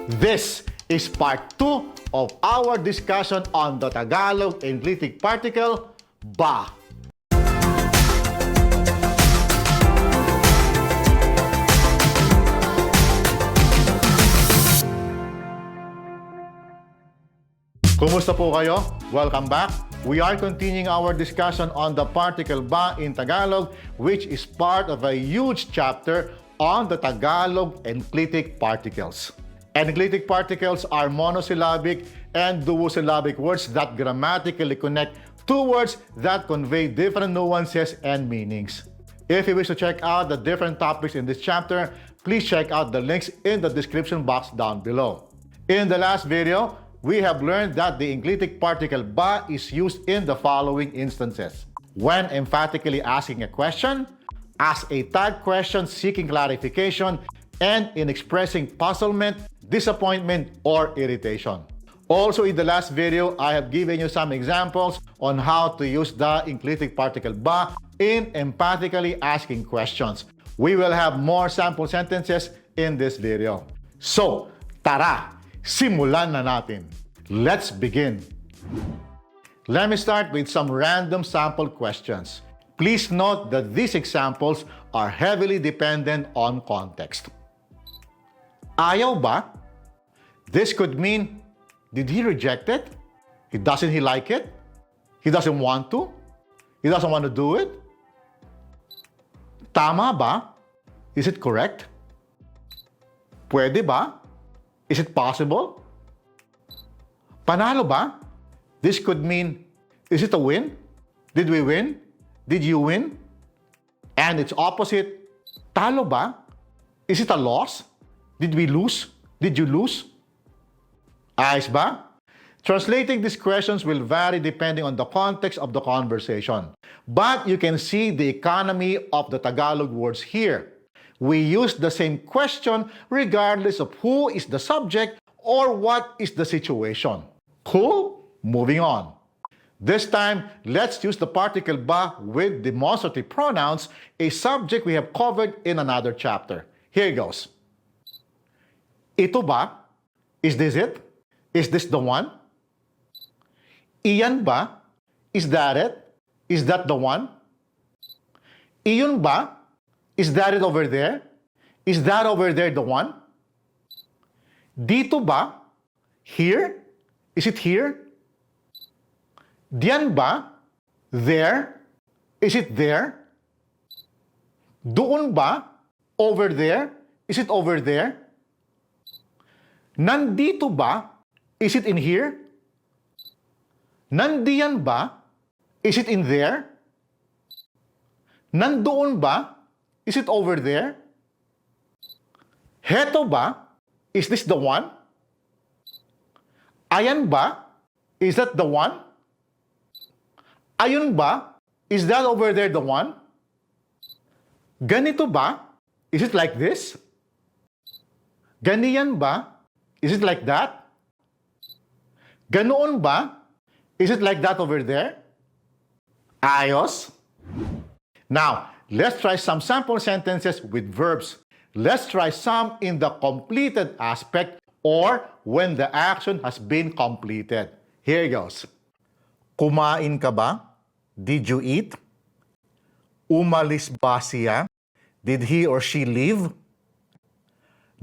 This is part 2 of our discussion on the Tagalog Enclitic Particle, ba. Kumusta po kayo? Welcome back. We are continuing our discussion on the particle ba in Tagalog, which is part of a huge chapter on the Tagalog Enclitic Particles. Enclitic particles are monosyllabic and duosyllabic words that grammatically connect two words that convey different nuances and meanings. If you wish to check out the different topics in this chapter, please check out the links in the description box down below. In the last video, we have learned that the enclitic particle ba is used in the following instances: when emphatically asking a question, as a tag question seeking clarification, and in expressing puzzlement, disappointment, or irritation. Also, in the last video, I have given you some examples on how to use the enclitic particle ba in emphatically asking questions. We will have more sample sentences in this video. So, tara! Simulan na natin. Let's begin. Let me start with some random sample questions. Please note that these examples are heavily dependent on context. Ayaw ba? This could mean, did he reject it? Doesn't he like it? He doesn't want to? He doesn't want to do it? Tama ba? Is it correct? Pwede ba? Is it possible? Panalo ba? This could mean, is it a win? Did we win? Did you win? And its opposite, talo ba? Is it a loss? Did we lose? Did you lose? Ayos ba? Translating these questions will vary depending on the context of the conversation. But you can see the economy of the Tagalog words here. We use the same question regardless of who is the subject or what is the situation. Cool? Moving on. This time, let's use the particle ba with demonstrative pronouns, a subject we have covered in another chapter. Here it goes. Ito ba? Is this it? Is this the one? Iyan ba? Is that it? Is that the one? Iyon ba? Is that it over there? Is that over there the one? Dito ba? Here? Is it here? Diyan ba? There? Is it there? Doon ba? Over there? Is it over there? Nandito ba? Is it in here? Nandiyan ba? Is it in there? Nandoon ba? Is it over there? Heto ba? Is this the one? Ayan ba? Is that the one? Ayun ba? Is that over there the one? Ganito ba? Is it like this? Ganiyan ba? Is it like that? Ganoon ba? Is it like that over there? Ayos? Now, let's try some sample sentences with verbs. Let's try some in the completed aspect or when the action has been completed. Here goes. Kumain ka ba? Did you eat? Umalis ba siya? Did he or she leave?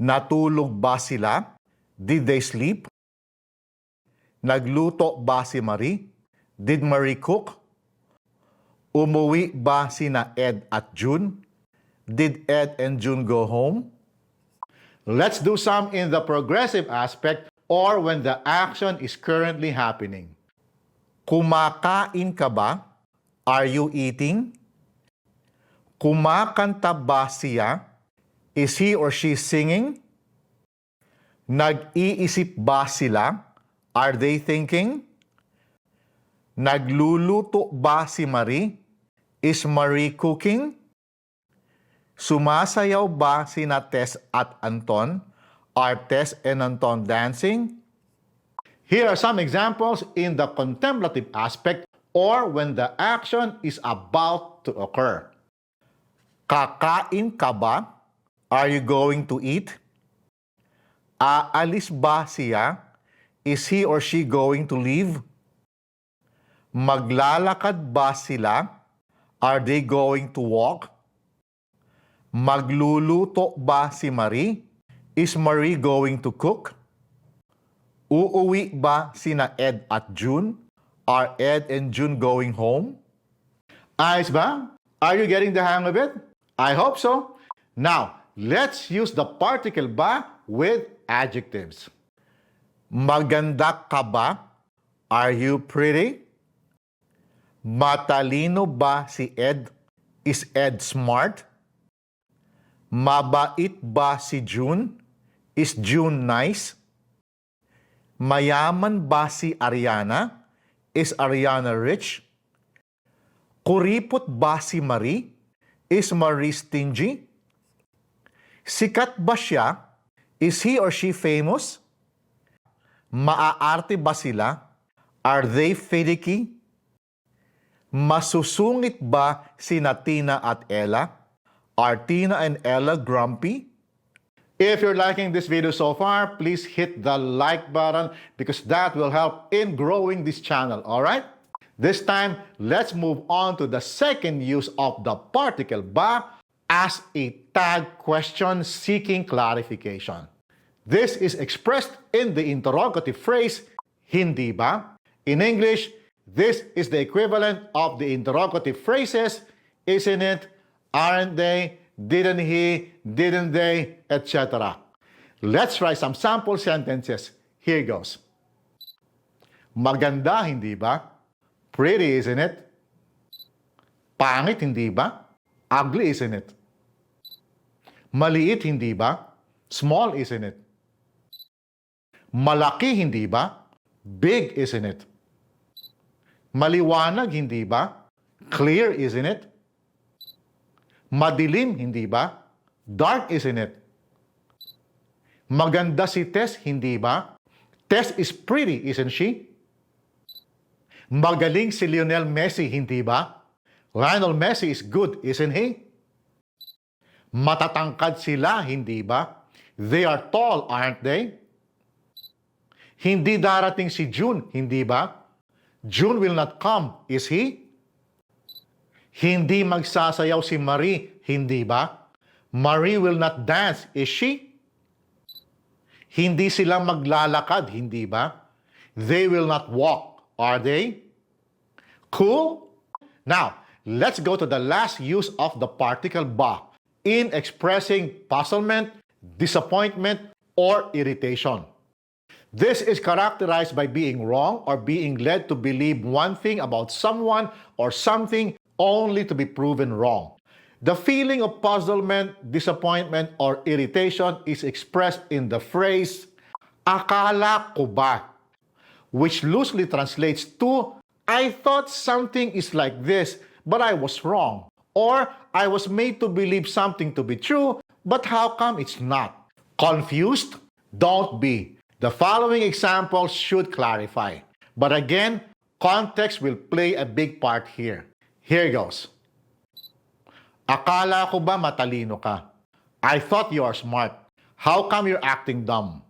Natulog ba sila? Did they sleep? Nagluto ba si Marie? Did Marie cook? Umuwi ba sina Ed at June? Did Ed and June go home? Let's do some in the progressive aspect or when the action is currently happening. Kumakain ka ba? Are you eating? Kumakanta ba siya? Is he or she singing? Nag-iisip ba sila? Are they thinking? Nagluluto ba si Marie? Is Marie cooking? Sumasayaw ba sina Tess at Anton? Are Tess and Anton dancing? Here are some examples in the contemplative aspect or when the action is about to occur. Kakain ka ba? Are you going to eat? Aalis ba siya? Is he or she going to leave? Maglalakad ba sila? Are they going to walk? Magluluto ba si Marie? Is Marie going to cook? Uuwi ba sina Ed at June? Are Ed and June going home? Ayos ba? Are you getting the hang of it? I hope so. Now, let's use the particle ba with adjectives. Maganda ka ba? Are you pretty? Matalino ba si Ed? Is Ed smart? Mabait ba si June? Is June nice? Mayaman ba si Ariana? Is Ariana rich? Kuripot ba si Marie? Is Marie stingy? Sikat ba siya? Is he or she famous? Maaarte ba sila? Are they finicky? Masusungit ba sina Tina at Ella? Are Tina and Ella grumpy? If you're liking this video so far, please hit the like button because that will help in growing this channel, alright? This time, let's move on to the second use of the particle ba as a tag question seeking clarification. This is expressed in the interrogative phrase, hindi ba? In English, this is the equivalent of the interrogative phrases, isn't it, aren't they, didn't he, didn't they, etc. Let's try some sample sentences. Here goes. Maganda, hindi ba? Pretty, isn't it? Pangit, hindi ba? Ugly, isn't it? Maliit, hindi ba? Small, isn't it? Malaki, hindi ba? Big, isn't it? Maliwanag, hindi ba? Clear, isn't it? Madilim, hindi ba? Dark, isn't it? Maganda si Tess, hindi ba? Tess is pretty, isn't she? Magaling si Lionel Messi, hindi ba? Lionel Messi is good, isn't he? Matatangkad sila, hindi ba? They are tall, aren't they? Hindi darating si June, hindi ba? June will not come, is he? Hindi magsasayaw si Marie, hindi ba? Marie will not dance, is she? Hindi sila maglalakad, hindi ba? They will not walk, are they? Cool? Now, let's go to the last use of the particle ba in expressing puzzlement, disappointment, or irritation. This is characterized by being wrong or being led to believe one thing about someone or something only to be proven wrong. The feeling of puzzlement, disappointment, or irritation is expressed in the phrase, akala ko ba, which loosely translates to, I thought something is like this, but I was wrong. Or, I was made to believe something to be true, but how come it's not? Confused? Don't be. The following examples should clarify. But again, context will play a big part here. Here goes. Akala ko ba matalino ka? I thought you are smart. How come you're acting dumb?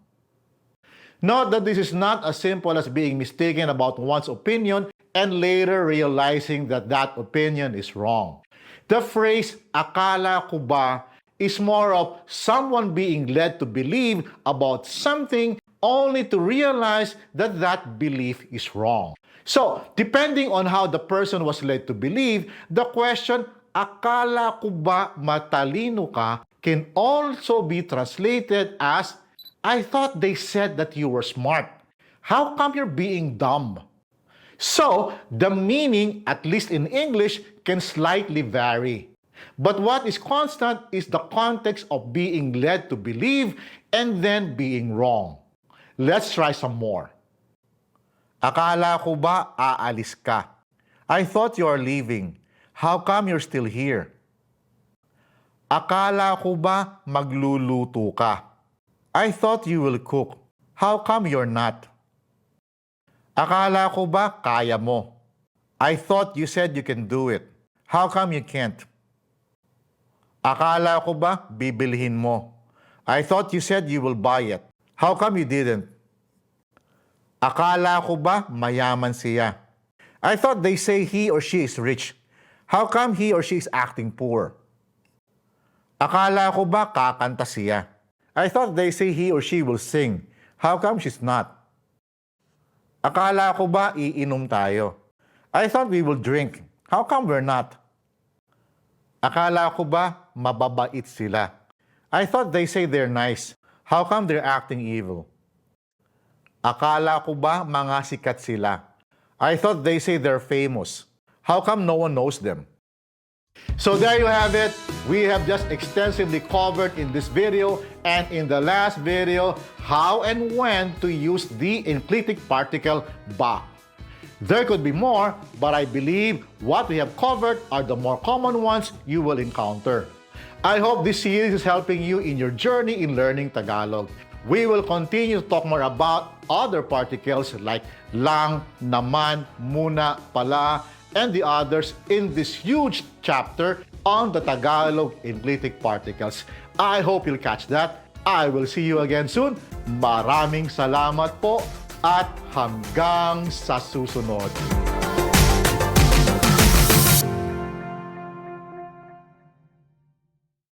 Note that this is not as simple as being mistaken about one's opinion and later realizing that that opinion is wrong. The phrase, akala ko ba, is more of someone being led to believe about something only to realize that that belief is wrong. So, depending on how the person was led to believe, the question, akala ko ba matalino ka, can also be translated as, I thought they said that you were smart. How come you're being dumb? So, the meaning, at least in English, can slightly vary. But what is constant is the context of being led to believe and then being wrong. Let's try some more. Akala ko ba aalis ka? I thought you are leaving. How come you're still here? Akala ko ba magluluto ka? I thought you will cook. How come you're not? Akala ko ba kaya mo? I thought you said you can do it. How come you can't? Akala ko ba bibilhin mo? I thought you said you will buy it. How come you didn't? Akala ko ba mayaman siya? I thought they say he or she is rich. How come he or she is acting poor? Akala ko ba kakanta siya? I thought they say he or she will sing. How come she's not? Akala ko ba iinom tayo? I thought we will drink. How come we're not? Akala ko ba mababait sila? I thought they say they're nice. How come they're acting evil? Akala ko ba mga sikat sila? I thought they say they're famous. How come no one knows them? So there you have it. We have just extensively covered in this video and in the last video how and when to use the enclitic particle ba. There could be more, but I believe what we have covered are the more common ones you will encounter. I hope this series is helping you in your journey in learning Tagalog. We will continue to talk more about other particles like lang, naman, muna, pala, and the others in this huge chapter on the Tagalog enclitic particles. I hope you'll catch that. I will see you again soon. Maraming salamat po at hanggang sa susunod.